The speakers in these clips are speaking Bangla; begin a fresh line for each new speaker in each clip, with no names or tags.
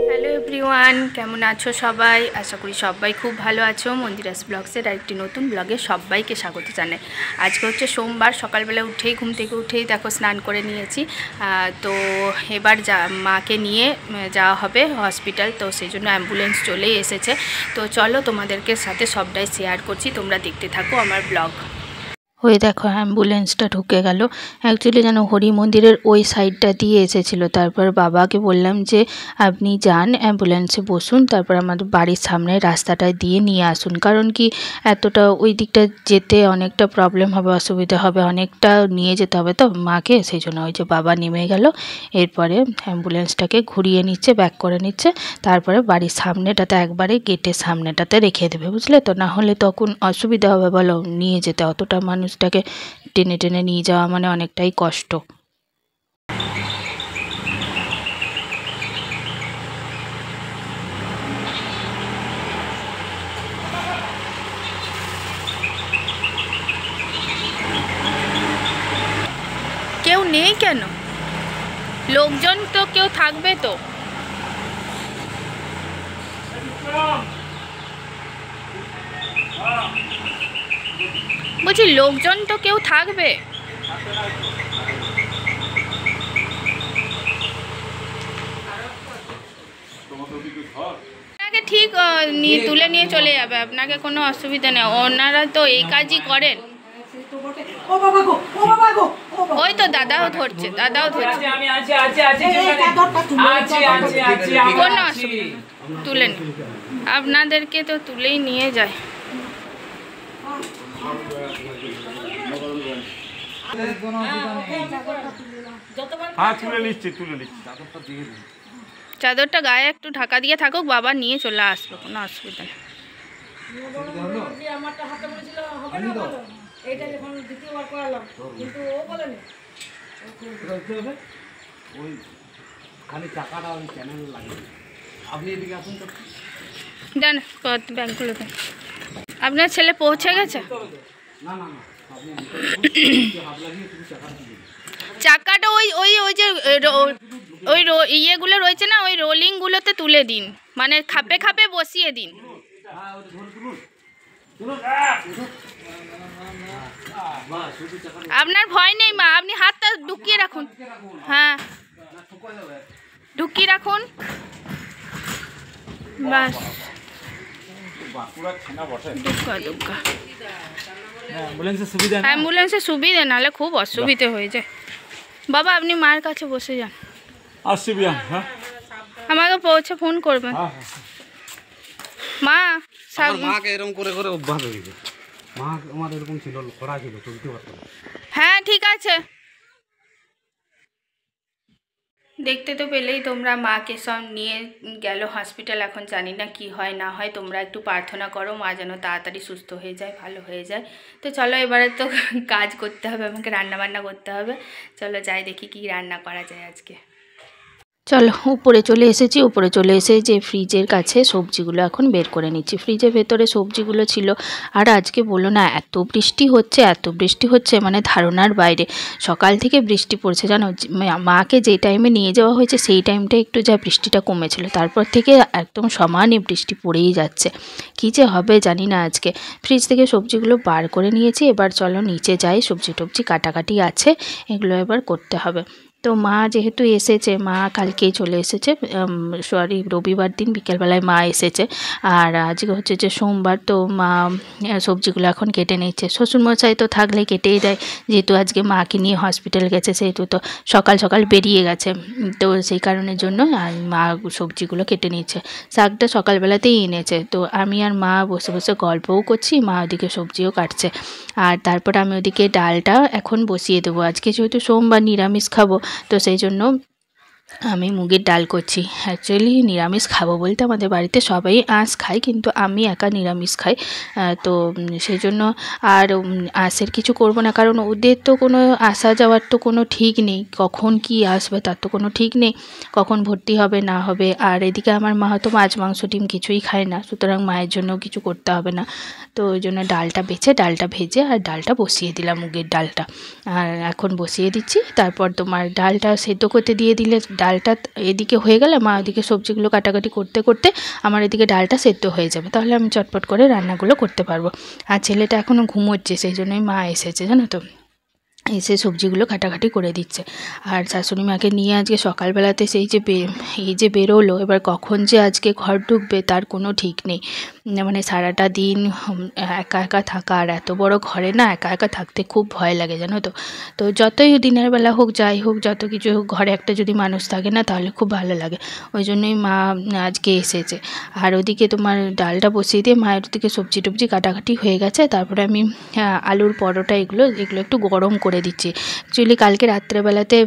হ্যালো এভরিওয়ান, কেমন আছো সবাই? আশা করি সবাই খুব ভালো আছো। মন্দিরাস ব্লগসের আরেকটি নতুন ব্লগে সবাইকে স্বাগত জানাই। আজকে হচ্ছে সোমবার, সকালবেলা ঘুম থেকে উঠেই দেখো স্নান করে নিয়েছি। তো এবার মাকে নিয়ে যাওয়া হবে হসপিটাল, তো সেই জন্য অ্যাম্বুলেন্স চলেই এসেছে। তো চলো তোমাদেরকে সাথে সবটাই শেয়ার করছি, তোমরা দেখতে থাকো আমার ব্লগ। ওই দেখো অ্যাম্বুলেন্সটা ঢুকে গেল। অ্যাকচুয়ালি যেন হরি মন্দিরের ওই সাইডটা দিয়ে এসেছিলো। তারপর বাবাকে বললাম যে আপনি যান অ্যাম্বুলেন্সে বসুন, তারপর আমাদের বাড়ির সামনে রাস্তাটায় দিয়ে নিয়ে আসুন, কারণ কি এতটা ওই দিকটা যেতে অনেকটা প্রবলেম হবে, অসুবিধা হবে, অনেকটা নিয়ে যেতে হবে তো মাকে। সেই জন্য ওই যে বাবা নেমে গেল, এরপরে অ্যাম্বুলেন্সটাকে ঘুরিয়ে নিচ্ছে, ব্যাক করে নিচ্ছে, তারপরে বাড়ির সামনেটাতে একবারে গেটের সামনেটাতে রেখে দেবে, বুঝলে তো? না হলে তখন অসুবিধা হবে বলো, নিয়ে যেতে অতটা মানুষটাকে টেনে টেনে নিয়ে যাওয়া মানে অনেকটাই কষ্ট। কেউ নেই কেন? লোকজন তো কেউ থাকবে তো। বলছি লোকজন তো কেউ থাকবে। আপনাকে ঠিক তুলে নিয়ে চলে যাবে, আপনাকে কোনো অসুবিধা নেই, ওনারা তো এই কাজই করেন। ওই তো দাদাও ধরছে, কোনো অসুবিধা, তুলে নিন, আপনাদেরকে তো তুলেই নিয়ে যায়। চাদরটা গায়ে একটু ঢাকা দিয়ে থাকুক, বাবা নিয়ে চলে আসবে, কোনো অসুবিধা নেই। দেন ব্যাগগুলো দেন। আপনার ছেলে পৌঁছে গেছে? চাকাটা ওই ওই ওই যে ওই ইয়েগুলো রয়েছে না, ওই রোলিংগুলোতে তুলে দিন, মানে খাপে খাপে বসিয়ে দিন। আপনার ভয় নেই মা, আপনি হাতটা ঢুকিয়ে রাখুন। হ্যাঁ ঢুকিয়ে রাখুন, বাস। অ্যাম্বুলেন্সের সুবিধা, নাহলে খুব অসুবিধে হয়ে যায়। বাবা আপনি মায়ের কাছে বসে যান, আমাকে পৌঁছে ফোন করবেন। মা মাকে এরকম করে করে অভ্যাস হয়ে গেছে, মা আমার এরকম ছিল, খরা ছিল, চলতে পারতো। হ্যাঁ ঠিক আছে। দেখতে তো পেলেই তোমরা, মাকে সব নিয়ে গেল হসপিটাল। এখন জানি না কি হয় না হয়, তোমরা একটু প্রার্থনা করো মা যেন তাড়াতাড়ি সুস্থ হয়ে যায়, ভালো হয়ে যায়। তো চলো এবারে তো কাজ করতে হবে, আমাকে রান্না বান্না করতে হবে। চলো যাই দেখি কি রান্না করা যায় আজকে। চলো উপরে চলে এসেছি, উপরে চলে এসে যে ফ্রিজের কাছে সবজিগুলো এখন বের করে নিচ্ছি। ফ্রিজের ভেতরে সবজিগুলো ছিল, আর আজকে বলো না এত বৃষ্টি হচ্ছে মানে ধারণার বাইরে। সকাল থেকে বৃষ্টি পড়ছে জানো। মাকে যে টাইমে নিয়ে যাওয়া হয়েছে সেই টাইমটা একটু যা বৃষ্টিটা কমেছিল, তারপর থেকে একদম সমানে বৃষ্টি পড়েই যাচ্ছে। কী যে হবে জানি না আজকে। ফ্রিজ থেকে সবজিগুলো বার করে নিয়েছি, এবার চলো নিচে যাই, সবজি টবজি কাটাকাটি আছে, এগুলো এবার করতে হবে। তো মা যেহেতু এসেছে, মা কালকেই চলে এসেছে, সরি রবিবার দিন বিকেলবেলায় মা এসেছে, আর আজকে হচ্ছে যে সোমবার। তো মা সবজিগুলো এখন কেটে নিচ্ছে। শ্বশুরমশাই তো থাকলে কেটেই দেয়, যেহেতু আজকে মাকে নিয়ে হসপিটাল গেছে, সেহেতু তো সকাল সকাল বেরিয়ে গেছে, তো সেই কারণের জন্য আর মা সবজিগুলো কেটে নিচ্ছে। শাকটা সকালবেলাতেই এনেছে, তো আমি আর মা বসে বসে গল্পও করছি, মা ওদিকে সবজিও কাটছে, আর তারপর আমি ওদিকে ডালটা এখন বসিয়ে দেবো। আজকে যেহেতু সোমবার নিরামিষ খাবো, তো সেই জন্য আমি মুগের ডাল করছি। অ্যাকচুয়ালি নিরামিষ খাবো বলতে আমাদের বাড়িতে সবাই আঁশ খায়, কিন্তু আমি একা নিরামিষ খাই। তো সেই জন্য আর আঁশের কিছু করব না, কারণ ওদের তো কোনো আসা যাওয়ার তো কোনো ঠিক নেই, কখন কি আসবে তার তো কোনো ঠিক নেই, কখন ভর্তি হবে না হবে। আর এদিকে আমার মা হয়তো মাছ মাংস ডিম কিছুই খায় না, সুতরাং মায়ের জন্য কিছু করতে হবে না। তো ওই জন্য ডালটা ভেজে আর ডালটা বসিয়ে দিলাম, মুগের ডালটা। আর এখন বসিয়ে দিচ্ছি, তারপর তোমার ডালটা সেদ্ধ করতে দিয়ে দিলে ডালটা এদিকে হয়ে গেলে মা ওদিকে সবজিগুলো কাটাকাটি করতে করতে আমার এদিকে ডালটা সেদ্ধ হয়ে যাবে, তাহলে আমি চটপট করে রান্নাগুলো করতে পারবো। আর ছেলেটা এখনও ঘুমোচ্ছে, সেই জন্যই মা এসেছে জানো তো, এসে সবজিগুলো কাটাকাটি করে দিচ্ছে। আর শাশুড়ি মাকে নিয়ে আজকে সকালবেলাতে এই যে বেরোলো, এবার কখন যে আজকে ঘর ঢুকবে তার কোনো ঠিক নেই। মানে সারাটা দিন একা একা থাকা, আর এত বড় ঘরে না একা একা থাকতে খুব ভয় লাগে জানো তো। তো যতই দিনের বেলা হোক যাই হোক, যত কিছু হোক, ঘরে একটা যদি মানুষ থাকে না তাহলে খুব ভালো লাগে। ওই জন্যই মা আজকে এসেছে। আর ওদিকে তোমার ডালটা বসিয়ে দিয়ে মায়ের ওদিকে সবজি টবজি কাটাকাটি হয়ে গেছে। তারপরে আমি আলুর পরোটা এগুলো একটু গরম করে দিচ্ছি। অ্যাকচুয়ালি কালকে রাত্রেবেলাতে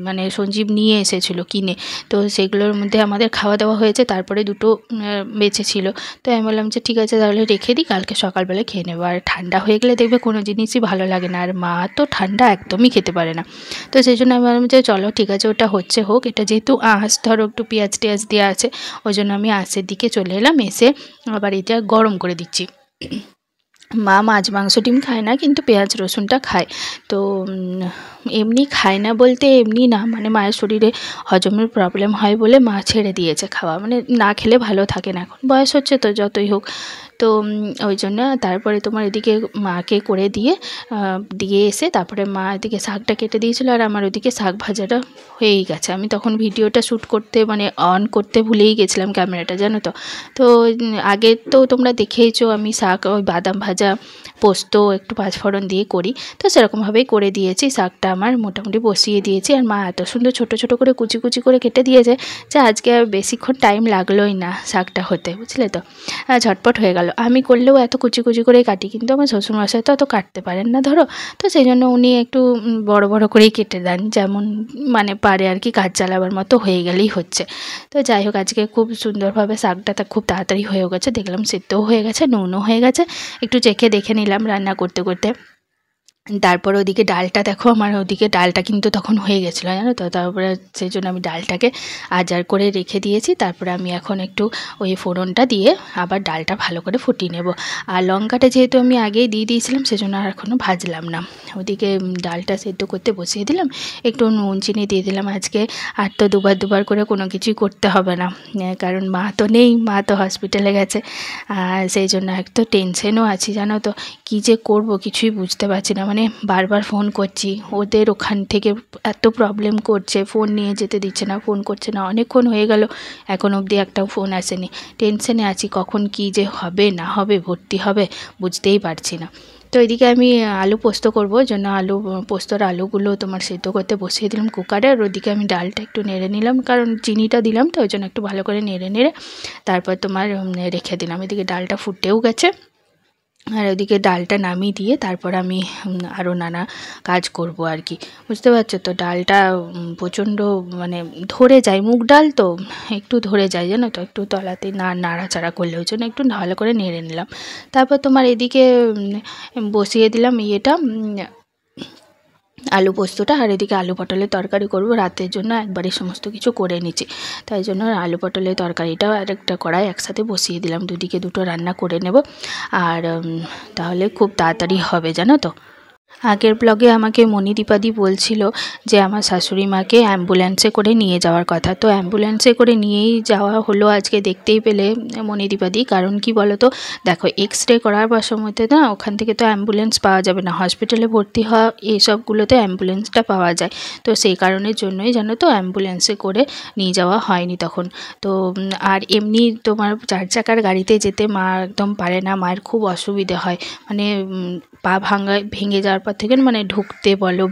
মানে সঞ্জীব নিয়ে এসেছিলো কিনে, তো সেগুলোর মধ্যে আমাদের খাওয়া দাওয়া হয়েছে, তারপরে দুটো বেঁচে ছিল। তো আমি বললাম যে ঠিক আছে তাহলে রেখে দিই, কালকে সকালবেলা খেয়ে নেবো। আর ঠান্ডা হয়ে গেলে দেখবে কোনো জিনিসই ভালো লাগে না, আর মা তো ঠান্ডা একদমই খেতে পারে না। তো সেই জন্য আমি বললাম যে চলো ঠিক আছে ওটা হোক, এটা যেহেতু আঁশ ধরো একটু পেঁয়াজ টেয়াজ দেওয়া আছে, ওই জন্য আমি আঁশের দিকে চলে এলাম, এসে আবার এটা গরম করে দিচ্ছি। মা মাছ মাংস ডিম খায় না, কিন্তু পেঁয়াজ রসুনটা খায়। তো এমনি খায় না বলতে এমনি না, মানে মায়ের শরীরে হজমের প্রবলেম হয় বলে মা ছেড়ে দিয়েছে খাওয়া, মানে না খেলে ভালো থাকে না, এখন বয়স হচ্ছে তো যতই হোক। তো ওই জন্য তারপরে তোমার এদিকে মাকে করে দিয়ে এসে তারপরে মা এদিকে শাকটা কেটে দিয়েছিলো, আর আমার ওদিকে শাক ভাজাটা হয়েই গেছে। আমি তখন ভিডিওটা শ্যুট করতে মানে অন করতে ভুলেই গেছিলাম ক্যামেরাটা জানো তো। তো আগে তো তোমরা দেখেইছো আমি শাক ওই বাদাম ভাজা, পোস্ত, একটু পাঁচফোড়ন দিয়ে করি, তো সেরকমভাবেই করে দিয়েছি। শাকটা আমার মোটামুটি বসিয়ে দিয়েছি, আর মা এত সুন্দর ছোটো ছোটো করে কুচি কুচি করে কেটে দিয়েছে যে আজকে আর বেশিক্ষণ টাইম লাগলোই না শাকটা হতে, বুঝলে তো, ঝটপট হয়ে গেল। আমি করলেও এত কুচি কুচি করেই কাটি, কিন্তু আমার শ্বশুরমশাই তো অত কাটতে পারেন না ধরো, তো সেই জন্য উনি একটু বড় বড় করেই কেটে দেন, যেমন মানে পারে আর কি, কাজ চালাবার মতো হয়ে গেলেই হচ্ছে। তো যাই হোক আজকে খুব সুন্দরভাবে শাকটা খুব তাড়াতাড়ি হয়ে গেছে, দেখলাম সেদ্ধও হয়ে গেছে, নুনও হয়ে গেছে, একটু চেখে দেখে নিলাম রান্না করতে করতে। তারপর ওদিকে ডালটা দেখো, আমার ওদিকে ডালটা কিন্তু তখন হয়ে গেছিলো জানো তো, তারপরে সেই জন্য আমি ডালটাকে আজার করে রেখে দিয়েছি। তারপরে আমি এখন একটু ওই ফোড়নটা দিয়ে আবার ডালটা ভালো করে ফুটিয়ে নেব। আর লঙ্কাটা যেহেতু আমি আগেই দিয়ে দিয়েছিলাম, সেজন্য আর এখনও ভাজলাম না। ওদিকে ডালটা সেদ্ধ করতে বসিয়ে দিলাম, একটু নুন চিনি দিয়ে দিলাম আজকে। আর তো দুবার করে কোনো কিছুই করতে হবে না, কারণ মা তো নেই, মা তো হসপিটালে গেছে। আর সেই জন্য একটু টেনশনও আছি জানো তো, কী যে করব কিছুই বুঝতে পারছি না। মানে বারবার ফোন করছি, ওদের ওখান থেকে এত প্রবলেম করছে, ফোন নিয়ে যেতে দিচ্ছে না, ফোন করছে না, অনেকক্ষণ হয়ে গেল এখন অবধি একটাও ফোন আসেনি। টেনশনে আছি কখন কী যে হবে না হবে, ভর্তি হবে বুঝতেই পারছি না। তো এদিকে আমি আলু পোস্ত করবো, জন্য পোস্তর আলুগুলো তোমার সেদ্ধ করতে বসিয়ে দিলাম কুকারে। আর ওদিকে আমি ডালটা একটু নেড়ে নিলাম, কারণ চিনিটা দিলাম তো, ওই জন্য একটু ভালো করে নেড়ে তারপর তোমার রেখে দিলাম। এদিকে ডালটা ফুটেও গেছে, আর ওদিকে ডালটা নামিয়ে দিয়ে তারপর আমি আরও নানা কাজ করব আর কি, বুঝতে পারছো তো। ডালটা প্রচণ্ড মানে ধরে যায়, মুগ ডাল তো একটু ধরে যায় জানো তো, একটু তলাতে নাড়াচাড়া করলে, ওই জন্য একটু ভালো করে নেড়ে নিলাম। তারপর তোমার এদিকে বসিয়ে দিলাম আলু পোস্তটা, আর এদিকে আলু পটলের তরকারি করব রাতের জন্য, একবারে সমস্ত কিছু করে নিচ্ছি। তাই জন্য আলু পটলের তরকারিটাও আরেকটা কড়াই একসাথে বসিয়ে দিলাম, দুদিকে দুটো রান্না করে নেব, আর তাহলে খুব তাড়াতাড়ি হবে জানো তো। আগের ব্লগে আমাকে মণিদীপাদি বলছিল যে আমার শাশুড়ি মাকে অ্যাম্বুলেন্সে করে নিয়ে যাওয়ার কথা, তো অ্যাম্বুলেন্সে করে নিয়েই যাওয়া হলো আজকে, দেখতেই পেলে মণিদীপাদি। কারণ কি বলো তো, দেখো এক্স রে করার সময়তে না ওখান থেকে তো অ্যাম্বুলেন্স পাওয়া যাবে না, হসপিটালে ভর্তি হওয়া এইসবগুলোতে অ্যাম্বুলেন্সটা পাওয়া যায়। তো সেই কারণের জন্যই জানো তো অ্যাম্বুলেন্সে করে নিয়ে যাওয়া হয়নি তখন। তো আর এমনি তোমার 4 চাকার গাড়িতে যেতে মা একদম পারে না, মায়ের খুব অসুবিধে হয়, মানে পা ভেঙে যাওয়ার পর থেকে মানে ঢুকতে বলো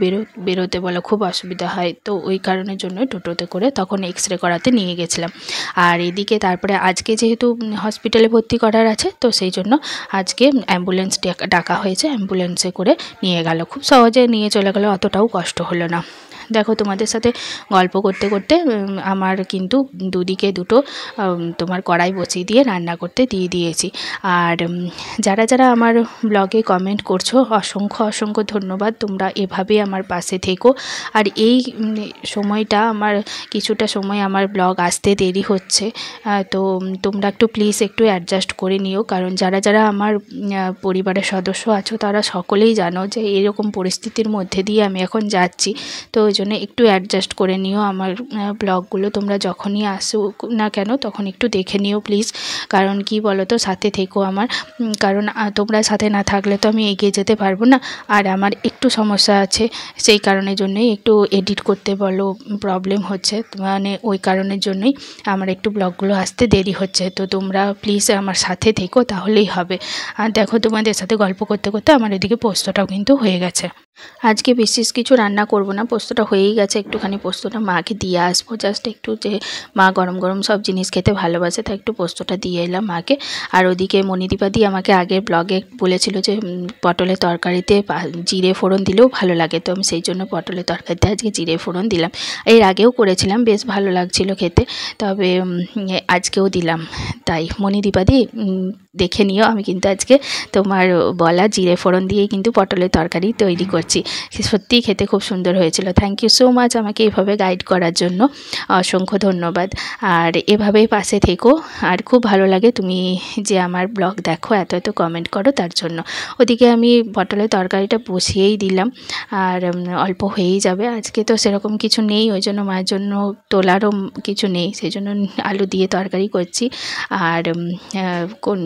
বেরোতে বলো খুব অসুবিধা হয়। তো ওই কারণের জন্য টোটোতে করে তখন এক্স রে করাতে নিয়ে গেছিলাম। আর এদিকে তারপরে আজকে যেহেতু হসপিটালে ভর্তি করার আছে, তো সেই জন্য আজকে অ্যাম্বুলেন্স ডাকা হয়েছে, অ্যাম্বুলেন্সে করে নিয়ে গেল, খুব সহজে নিয়ে চলে গেল, অতটাও কষ্ট হলো না। দেখো তোমাদের সাথে গল্প করতে করতে আমার কিন্তু দুদিকে দুটো তোমার কড়াই বসিয়ে দিয়ে রান্না করতে দিয়ে দিয়েছি। আর যারা যারা আমার ব্লগে কমেন্ট করছো অসংখ্য অসংখ্য ধন্যবাদ। তোমরা এভাবে আমার পাশে থেকো। আর এই সময়টা আমার কিছুটা সময় আমার ব্লগ আসতে দেরি হচ্ছে, তো তোমরা একটু প্লিজ একটু অ্যাডজাস্ট করে নিও। কারণ যারা যারা আমার পরিবারের সদস্য আছো তারা সকলেই জানো যে এরকম পরিস্থিতির মধ্যে দিয়ে আমি এখন যাচ্ছি। তো ওই জন্য একটু অ্যাডজাস্ট করে নিও। আমার ব্লগগুলো তোমরা যখনই আসো না কেন তখন একটু দেখে নিও প্লিজ। কারণ কি বলো তো, সাথে থেকো আমার। কারণ তোমরা সাথে না থাকলে তো আমি এগিয়ে যেতে পারবো না। আর আমার একটু সমস্যা আছে, সেই কারণের জন্যই একটু এডিট করতে বলো প্রবলেম হচ্ছে, মানে ওই কারণের জন্যই আমার একটু ব্লগগুলো আসতে দেরি হচ্ছে। তো তোমরা প্লিজ আমার সাথে থেকো, তাহলেই হবে। আর দেখো তোমাদের সাথে গল্প করতে করতে আমার এদিকে পোস্তটাও কিন্তু হয়ে গেছে। আজকে বিশেষ কিছু রান্না করব না, পোস্তটা হয়েই গেছে। একটুখানি পোস্তটা মাকে দিয়ে আসবো, জাস্ট একটু, যে মা গরম গরম সব জিনিস খেতে ভালোবাসে, তাই একটু পোস্তটা দিয়ে এলাম মাকে। আর ওদিকে মণিদীপাদি আমাকে আগের ব্লগে বলেছিল যে পটলের তরকারিতে জিরে ফোড়ন দিলেও ভালো লাগে, তো আমি সেই জন্য পটলের তরকারিতে আজকে জিরে ফোড়ন দিলাম। এর আগেও করেছিলাম, বেশ ভালো লাগছিল খেতে, তবে আজকেও দিলাম। তাই মণিদীপাদি দেখে নিও, আমি কিন্তু আজকে তোমার বলা জিরে ফোড়ন দিয়েই কিন্তু পটলের তরকারি তৈরি করছি। সত্যিই খেতে খুব সুন্দর হয়েছিল। থ্যাংক ইউ সো মাচ আমাকে এভাবে গাইড করার জন্য, অসংখ্য ধন্যবাদ। আর এভাবেই পাশে থেকো। আর খুব ভালো লাগে তুমি যে আমার ব্লগ দেখো, এত এত কমেন্ট করো, তার জন্য। ওদিকে আমি পটলের তরকারিটা বসিয়েই দিলাম, আর অল্প হয়েই যাবে। আজকে তো সেরকম কিছু নেই, ওই জন্য মায়ের জন্য তোলারও কিছু নেই, সেই জন্য আলু দিয়ে তরকারি করছি। আর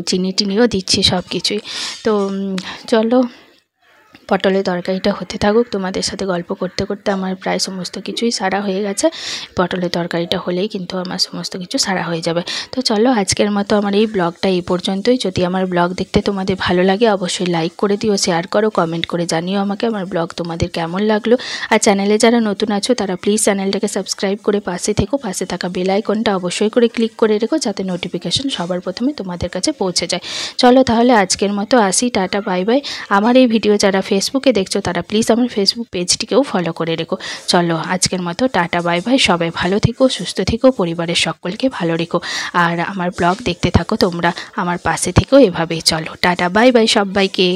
চিনি টিনিও দিচ্ছি, সব কিছুই। তো চলো পটলের তরকারিটা হতে থাকুক। তোমাদের সাথে গল্প করতে করতে আমার প্রায় সমস্ত কিছুই সারা হয়ে গেছে। পটলের তরকারিটা হলেই কিন্তু আমার সমস্ত কিছু সারা হয়ে যাবে। তো চলো আজকের মতো আমার এই ব্লগটা এই পর্যন্তই। যদি আমার ব্লগ দেখতে তোমাদের ভালো লাগে অবশ্যই লাইক করে দিও, শেয়ার করো, কমেন্ট করে জানিও আমাকে আমার ব্লগ তোমাদের কেমন লাগলো। আর চ্যানেলে যারা নতুন আছো তারা প্লিজ চ্যানেলটাকে সাবস্ক্রাইব করে পাশে থেকো। পাশে থাকা বেল আইকনটা অবশ্যই করে ক্লিক করে রেখো, যাতে নোটিফিকেশন সবার প্রথমে তোমাদের কাছে পৌঁছে যায়। চলো তাহলে আজকের মতো আসি, টাটা বাই বাই। আমার এই ভিডিও যারা ফেসবুকে দেখছো তারা প্লিজ আমার ফেসবুক পেজটিকেও ফলো করে রেখো। চলো আজকের মতো টাটা বাই বাই। সবাই ভালো থেকো, সুস্থ থেকো, পরিবারের সকলকে ভালো রেখো। আর আমার ব্লগ দেখতে থাকো তোমরা, আমার পাশে থেকো এভাবেই। চলো টাটা বাই বাই সবাইকে।